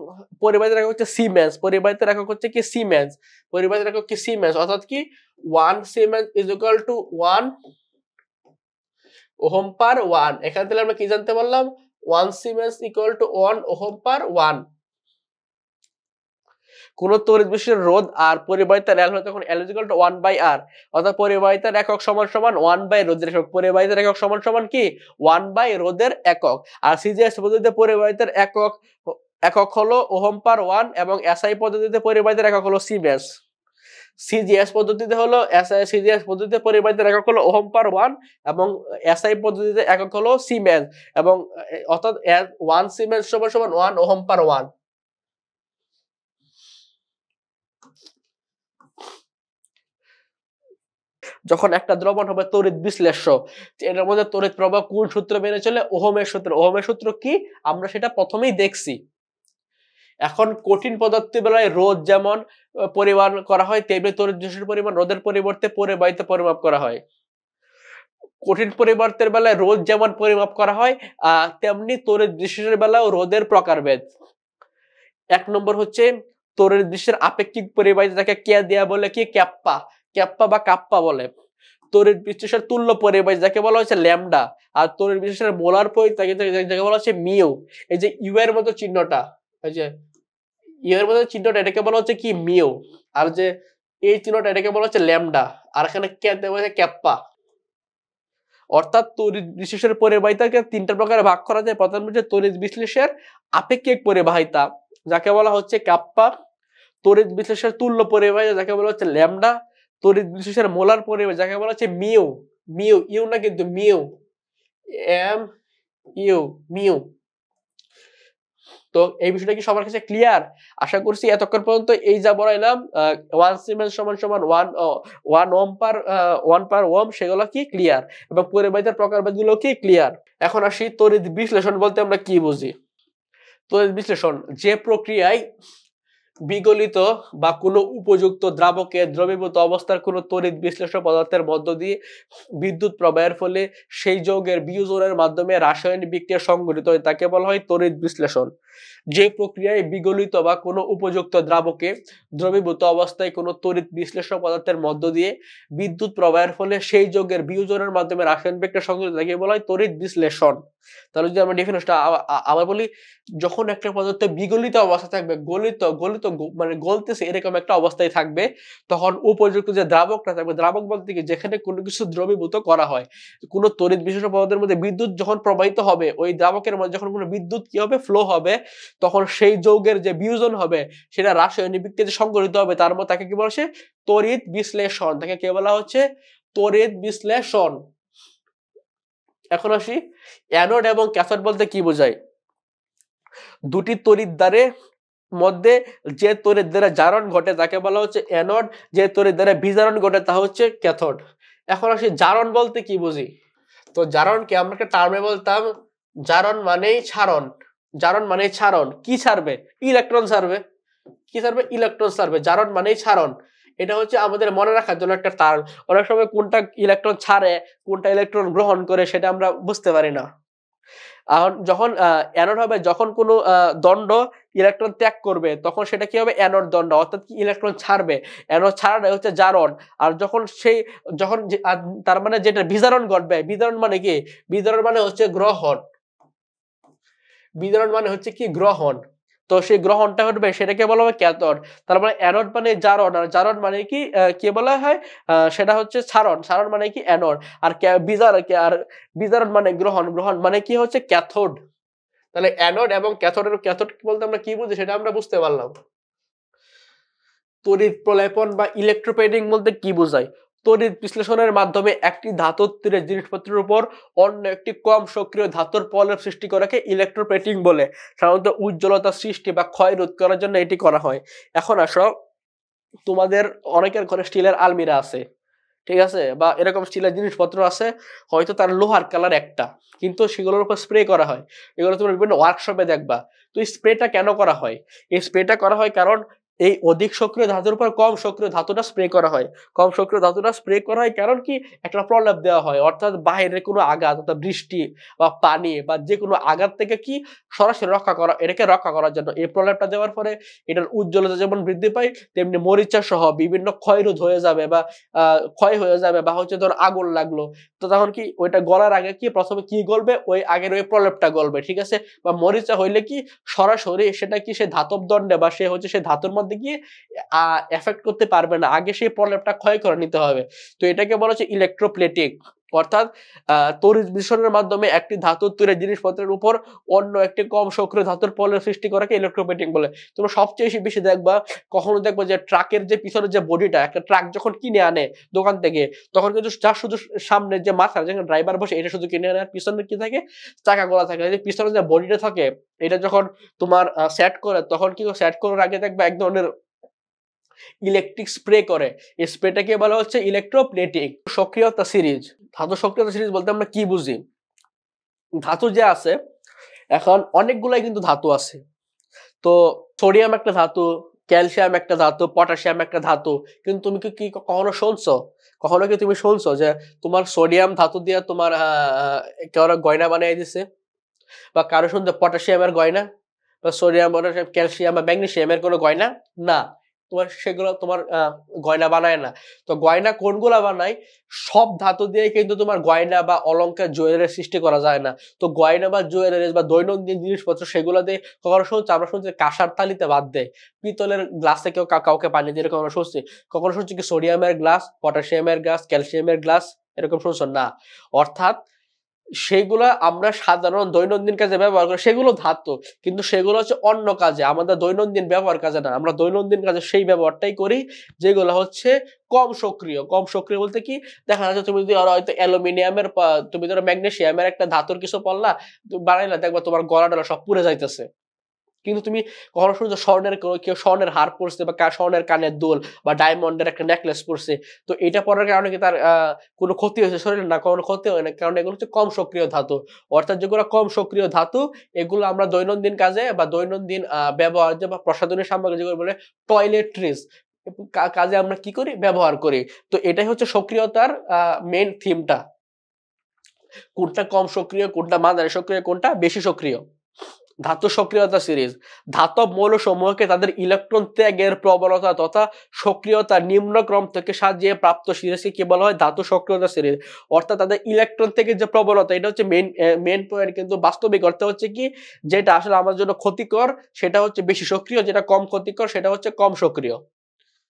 পরিবাহিতার একক হচ্ছে সিমেন্স, পরিবাহিতার একক হচ্ছে কি সিমেন্স, পরিবাহিতার একক কি সিমেন্স, অর্থাৎ কি 1 siemens is equal to 1 ohm per 1। এখান থেকে আমরা কি জানতে পারলাম, 1 siemens equal to 1 ohm per 1। কোন তড়িৎ বিশিষ্ট রোধ আর পরিবাহিতার L হয় তখন L = 1/R, অর্থাৎ পরিবাহিতার একক সমান সমান 1/, রোধের একক। পরিবাহিতার একক সমান সমান কি 1/, রোধের একক। আর সিজিএস পদ্ধতিতে পরিবাহিতার একক হলো ওহম/1 এবং এসআই পদ্ধতিতে পরিবাহিতার একক হলো সিমেন্স। সিজিএস পদ্ধতিতে হলো সিজিএস পদ্ধতিতে পরিবাহিতার একক হলো ওহম/1 এবং এসআই পদ্ধতিতে একক হলো সিমেন্স, এবং অর্থাৎ 1 সিমেন্স = 1 ওহম/1। যখন একটা দ্রবণ হবে তড়িৎ বিশ্লেষ্য, এটার মধ্যে তড়িৎ প্রবাহ কোন সূত্র মেনে চলে? ওহমের সূত্র। ওহমের সূত্র কি আমরা সেটা প্রথমেই দেখছি। এখন কঠিন পদার্থের বেলায় রোধ যেমন পরিমাপ করা হয়, তেমনি তড়িৎ বিশ্লেষণের পরিমাণ রোধের পরিবর্তে পরিবাহিতা পরিমাপ করা হয়। কঠিন পরিবর্তের বেলায় রোধ যেমন পরিমাপ করা হয়, তেমনি তড়িৎ বিশ্লেষণের বেলায় রোধের প্রকারভেদ। 1 নম্বর হচ্ছে তড়িৎ বিশ্লেষণের আপেক্ষিক পরিবাহিতা, যাকে কে দেয়া বলে কি ক্যাপ্পা বা কাপ্পা বলে। তড়িৎ বিশ্লেষণের তুল্য পরিবাহিতা যাকে বলা হচ্ছে ল্যামডা, আর তড়িৎ বিশ্লেষণের মোলার পরিবাহিতা যাকে বলা হচ্ছে মিউ। এই যে ইউ এর মতো চিহ্নটা, এই যে ইউ এর মতো চিহ্নটা, এটাকে বলা হচ্ছে কি মিউ, আর যে এই চিহ্নটা এটাকে বলা হচ্ছে ল্যামডা, আর এখানে কে দেওয়া হচ্ছে ক্যাপ্পা। অর্থাৎ তড়িৎ বিশ্লেষণের পরিবাহিতাকে 3টা প্রকারে ভাগ করা যায়। প্রথম হচ্ছে তড়িৎ বিশ্লেষণের আপেক্ষিক পরিবাহিতা, যাকে বলা হচ্ছে কাপ্পা। তড়িৎ বিশ্লেষণের তুল্য পরিবাহিতা, যাকে বলা হচ্ছে ল্যামডা। তড়িৎ বিশ্লেষণের মোলার পরিবাহিতা, যাকে বলা হচ্ছে মিউ। ইউ না কিন্তু মিউ, মিউ। তো এই বিষয়টা কি সবার কাছে ক্লিয়ার? আশা করছি এতক্ষণ পর্যন্ত এই যা বলাইলাম 1 সিমেন্স = 1 ওহম, সেগুলো কি ক্লিয়ার, এবং পরিবাহিতার প্রকারভেদগুলো কি ক্লিয়ার। এখন আসি তড়িৎ বিশ্লেষণ বলতে আমরা কি বুঝি। তড়িৎ বিশ্লেষণ যে প্রক্রিয়ায় বিগলিত বা কোনো উপযুক্ত দ্রাবকে দ্রবীভূত অবস্থার কোনো তড়িৎ বিশ্লেষ্য পদার্থের মধ্য দিয়ে বিদ্যুৎ প্রবাহের ফলে সেই যৌগের বিয়োজনের মাধ্যমে রাসায়নিক বিক্রিয়া সংঘটিত হয়, তাকে বলা হয় তড়িৎ বিশ্লেষণ। যে প্রক্রিয়ায় বিগলিত বা কোনো উপযুক্ত দ্রাবকে দ্রবীভূত অবস্থায় কোনো তড়িৎ বিশ্লেষ্য পদার্থের মধ্য দিয়ে বিদ্যুৎ প্রবাহের ফলে সেই যৌগের বিয়োজনের মাধ্যমে রাসায়নিক বিক্রিয়া সংঘটিত, তাকে বলা হয় তড়িৎ বিশ্লেষণ। তাহলে যদি আমরা ডেফিনেশনটা আবার বলি, যখন একটা পদার্থ বিগলিত অবস্থা থাকবে, মানে গলতেছে এরকম একটা অবস্থায় থাকবে, তখন উপযুক্ত যে দ্রাবকটা থাকবে, দ্রাবক বলতে কি যেখানে কোনো কিছু দ্রবীভূত করা হয়, কোনো তড়িৎ বিশ্লেষ্য পদার্থের মধ্যে বিদ্যুৎ যখন প্রবাহিত হবে, ওই দ্রাবকের মধ্যে যখন কোনো বিদ্যুৎ কি হবে ফ্লো হবে, তখন সেই যৌগের যে বিয়োজন হবে সেটা রাসায়নিক বিক্রিয়াতে সংঘটিত হবে, তার মধ্যে তাকে কি বলা হচ্ছে তড়িৎ বিশ্লেষণ। তাকে কে বলা হচ্ছে তড়িৎ বিশ্লেষণ। এখন আসি অ্যানোড এবং ক্যাথোড বলতে কি বোঝায়। দুটি তড়িৎ দ্বারের মধ্যে যে তড়িৎ দ্বারা জারণ ঘটে তাকে বলা হচ্ছে অ্যানোড, যে তড়িৎ দ্বারা বিজারণ ঘটে তা হচ্ছে ক্যাথোড। এখন আসি জারণ বলতে কি বুঝি। তো জারণকে আমরা একটা টার্মে বলতাম জারণ মানেই ছাড়ন। জারণ মানেই ছাড়ন, কি ছাড়বে? ইলেকট্রন ছাড়বে। কি ছাড়বে? ইলেকট্রন ছাড়বে। জারণ মানেই ছাড়ন। এটা হচ্ছে আমাদের মনে রাখার জন্য একটা টার্ম। অনেক সময় কোনটা ইলেকট্রন ছাড়ে কোনটা ইলেকট্রন গ্রহণ করে সেটা আমরা বুঝতে পারি না। যখন অ্যানোড হবে, যখন কোনো দণ্ড ইলেকট্রন ত্যাগ করবে তখন সেটা কি হবে? অ্যানোড দণ্ড, অর্থাৎ কি ইলেকট্রন ছাড়বে। অ্যানোড ছাড়াটা হচ্ছে জারণ। আর যখন তার মানে যেটা বিজারণ ঘটবে, বিজারণ মানে কি? বিজারণ মানে হচ্ছে গ্রহণ। বিজারণ মানে হচ্ছে কি? গ্রহণ। তো সেই গ্রহণটা ঘটবে সেটাকে বলা হয় ক্যাথোড। তার মানে অ্যানোড মানে জারণ, আর জারণ মানে কি বলা হয়? সেটা হচ্ছে ছাড়ন। ছাড়ন মানে কি? অ্যানোড। আর বিজারণ মানে গ্রহণ। গ্রহণ মানে কি হচ্ছে? ক্যাথোড। তাহলে অ্যানোড এবং ক্যাথোড বলতে আমরা কি বুঝি সেটা আমরা বুঝতে পারলাম। তড়িৎ প্রলেপন বা ইলেকট্রোপ্লেটিং বলতে কি বোঝায়। তড়িৎ বিশ্লেষণের মাধ্যমে একটি ধাতুর তীরে জিনিসপত্রের উপর অন্য একটি কম সক্রিয় ধাতুর প্রলেপ সৃষ্টি করাকে ইলেকট্রোপ্লেটিং বলে। সাধারণত উজ্জ্বলতা সৃষ্টি বা ক্ষয় রোধ করার জন্য এটি করা হয়। এখন আসো, তোমাদের অনেকের ঘরে স্টিলের আলমিরা আছে, ঠিক আছে, বা এরকম স্টিলের জিনিসপত্র আছে, হয়তো তার লোহার কালার একটা, কিন্তু সেগুলোর উপর স্প্রে করা হয়। এগুলো তোমরা বিভিন্ন ওয়ার্কশপে দেখবা। তো এই স্প্রেটা কেন করা হয়? এই স্প্রেটা করা হয় কারণ এই অধিক সক্রিয় ধাতুর উপর কম সক্রিয় ধাতুটা স্প্রে করা হয়। কম সক্রিয় ধাতুটা স্প্রে করা হয় কারণ কি? একটা প্রলেপ দেওয়া হয়, অর্থাৎ বাইরের কোনো আঘাত, অর্থাৎ বৃষ্টি বা পানি বা যে কোনো আঘাত থেকে কি সরাসরি এটাকে রক্ষা করার জন্য এই প্রলেপটা দেওয়ার পরে এটার উজ্জ্বলতা যেমন বৃদ্ধি পায়, তেমনি মরিচা সহ বিভিন্ন ক্ষয়রোধ হয়ে যাবে বা ক্ষয় হয়ে যাবে, বা হচ্ছে ধর আগুন লাগলো, তো তখন কি ওইটা গলার আগে কি প্রথমে কি গলবে? ওই আগের ওই প্রলেপটা গলবে, ঠিক আছে। বা মরিচা হইলে কি সরাসরি সেটা কি সে ধাতব দণ্ডে বা সে হচ্ছে সে ধাতুর মধ্যে মধ্যে গিয়ে এফেক্ট করতে পারবে না, আগে সেই প্রলেপটা ক্ষয় করে নিতে হবে। তো এটাকে বলা হচ্ছে ইলেকট্রোপ্লেটিং, অর্থাৎ তড়িৎ বিস্ফোরণের মাধ্যমে একটি ধাতুর তৈরি জিনিসপত্রের উপর অন্য একটি কম সক্রিয় ধাতুর প্রলেপ সৃষ্টি করাকে ইলেকট্রোপ্লেটিং বলে। তোমরা সবচেয়ে বেশি দেখবা, কখনো দেখবা যে ট্রাকের যে পিছনের যে বডিটা, একটা ট্রাক যখন কিনে আনে দোকান থেকে, তখন কিন্তু যার শুধু সামনে যে মাথা, যেখানে ড্রাইভার বসে, এটা শুধু কিনে আনে, আর পিছনে কি থাকে, চাকা গোলা থাকে। এই যে পিছনে যে বডিটা থাকে, এটা যখন তোমার সেট করে, তখন কি সেট করার আগে দেখবা এক ধরনের ইলেকট্রিক স্প্রে করে, এই স্প্রেটাকে বলা হচ্ছে ইলেকট্রোপ্লেটিং। সক্রিয়তা সিরিজ, ধাতু সক্রিয়তা সিরিজ বলতে আমরা কি বুঝি? ধাতু যে আছে, এখন অনেকগুলাই কিন্তু ধাতু আছে। তো সোডিয়াম একটা ধাতু, ক্যালসিয়াম একটা ধাতু, পটাশিয়াম একটা ধাতু। কিন্তু তুমি কি কখনো শুনছো, কখনো কি তুমি শুনছো যে তোমার সোডিয়াম ধাতু দিয়ে তোমার কেউ গয়না বানিয়ে দিছে? বা কারো শুনতে পটাশিয়ামের গয়না, বা সোডিয়াম, পটাশিয়াম, ক্যালসিয়াম বা ম্যাগনেসিয়ামের কোনো গয়না? না, তোমার সেগুলো তোমার গয়না বানায় না। তো গয়না কোনগুলা বানায়? সব ধাতু দিয়ে কিন্তু তোমার গয়না বা অলংকার জুয়েলারি সৃষ্টি করা যায় না। তো গয়না বা জুয়েলারি বা দৈনন্দিন জিনিসপত্র, সেগুলো দিয়ে কখনো শুনছি, আমরা শুনছি কাঁসার থালিতে বাদ দেয়, পিতলের গ্লাসে কেউ কাউকে পানি দিয়ে, কখনো শুনছি? কখনো শুনছি কি সোডিয়ামের গ্লাস, পটাশিয়ামের গ্লাস, ক্যালসিয়ামের গ্লাস এরকম শুনছো? না। অর্থাৎ সেগুলা আমরা সাধারণ দৈনন্দিন কাজে ব্যবহার করি, সেগুলো ধাতু, কিন্তু সেগুলো হচ্ছে অন্য কাজে, আমাদের দৈনন্দিন ব্যবহার কাজে না। আমরা দৈনন্দিন কাজে সেই ব্যবহারটাই করি যেগুলো হচ্ছে কম সক্রিয়। কম সক্রিয় বলতে কি, দেখা যাচ্ছে তুমি যদি হয়তো অ্যালুমিনিয়ামের, তুমি ধরো ম্যাগনেসিয়ামের একটা ধাতুর কিছু পড়লা, বানাইলা, দেখবা তোমার গলা টলা সব পুড়ে যাইতেছে। কিন্তু তুমি কখনো শুনছো স্বর্ণের, কেউ স্বর্ণের হার পরছে, বা স্বর্ণের কানের দুল, বা ডায়মন্ডের একটা নেকলেস পরছে, তো এটা পরার কারণে কি তার কোনো ক্ষতি হয়েছে শরীরে? না, কোনো ক্ষতি হয় না, কারণ এগুলো হচ্ছে কম সক্রিয় ধাতু। অর্থাৎ যেগুলো কম সক্রিয় ধাতু, এগুলো আমরা দৈনন্দিন কাজে বা দৈনন্দিন ব্যবহার্য বা প্রসাধনী সামগ্রী, যেগুলো বলে টয়লেট্রিজ কাজে আমরা কি করি? ব্যবহার করি। তো এটাই হচ্ছে সক্রিয়তার মেইন থিমটা, কোনটা কম সক্রিয়, কোনটা মাঝারি সক্রিয়, কোনটা বেশি সক্রিয়। ধাতু সক্রিয়তা সিরিজ, ধাতব মৌলসমূহকে তাদের ইলেকট্রন ত্যাগের প্রবণতা তথা সক্রিয়তা নিম্নক্রম থেকে সাজিয়ে প্রাপ্ত সিরিজকে কি বলা হয়? ধাতু সক্রিয়তা সিরিজ। অর্থাৎ তাদের ইলেকট্রন থেকে যে প্রবণতা, এটা হচ্ছে মেইন পয়েন্ট, কিন্তু বাস্তবিক অর্থে হচ্ছে কি, যেটা আসলে আমার জন্য ক্ষতিকর সেটা হচ্ছে বেশি সক্রিয়, যেটা কম ক্ষতিকর সেটা হচ্ছে কম সক্রিয়।